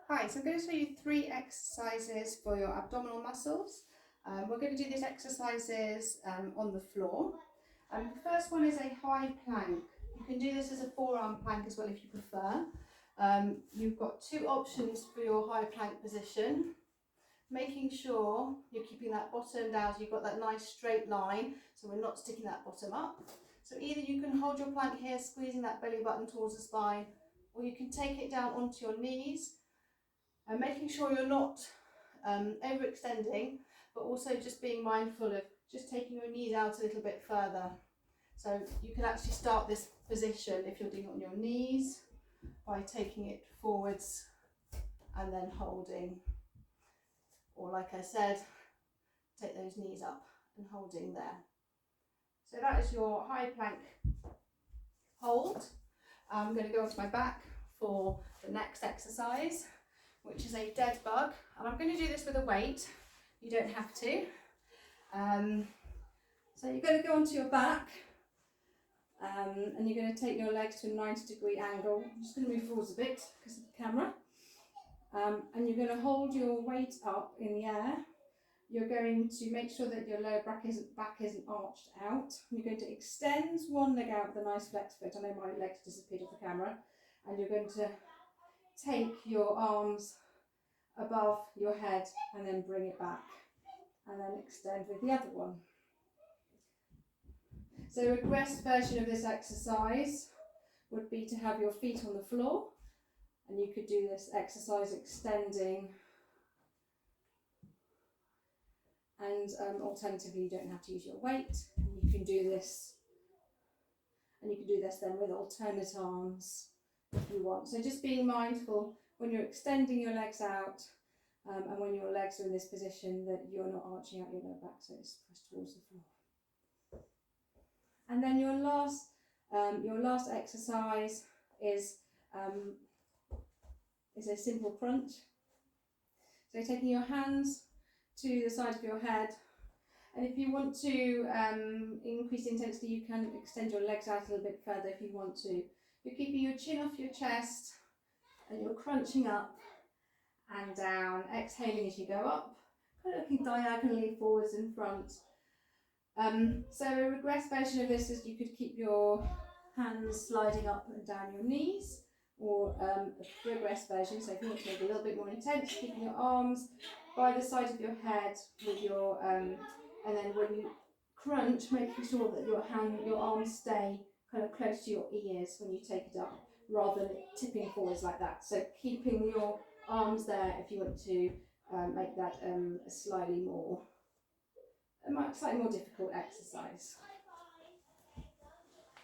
Hi, so I'm going to show you 3 exercises for your abdominal muscles. We're going to do these exercises on the floor. The first one is a high plank. You can do this as a forearm plank as well if you prefer. You've got 2 options for your high plank position. Making sure you're keeping that bottom down so you've got that nice straight line so we're not sticking that bottom up. So either you can hold your plank here, squeezing that belly button towards the spine, or you can take it down onto your knees. And making sure you're not overextending, but also just being mindful of just taking your knees out a little bit further. So you can actually start this position if you're doing it on your knees by taking it forwards and then holding. Or like I said, take those knees up and holding there. So that is your high plank hold. I'm going to go onto my back for the next exercise, which is a dead bug, and I'm going to do this with a weight. You don't have to. So you're going to go onto your back, and you're going to take your legs to a 90-degree angle. I'm just going to move forwards a bit because of the camera. And you're going to hold your weight up in the air. You're going to make sure that your lower back isn't arched out. You're going to extend one leg out with a nice flex foot. I know my legs disappeared off the camera. And you're going to take your arms above your head and then bring it back, and then extend with the other one. So a regressed version of this exercise would be to have your feet on the floor, and you could do this exercise extending, and alternatively you don't have to use your weight. You can do this, and you can do this then with alternate arms if you want. So just being mindful when you're extending your legs out, and when your legs are in this position, that you're not arching out your lower back, so it's pressed towards the floor. And then your last exercise is a simple crunch. So taking your hands to the side of your head, and if you want to increase intensity, you can extend your legs out a little bit further if you want to. You're keeping your chin off your chest, and you're crunching up and down, exhaling as you go up, kind of looking diagonally forwards and front. So a regress version of this is you could keep your hands sliding up and down your knees, or a regress version, so if you want to make it a little bit more intense, keeping your arms by the side of your head with your, and then when you crunch, making sure that your arms stay kind of close to your ears when you take it up, rather than tipping forwards like that. So keeping your arms there if you want to make that a slightly more difficult exercise.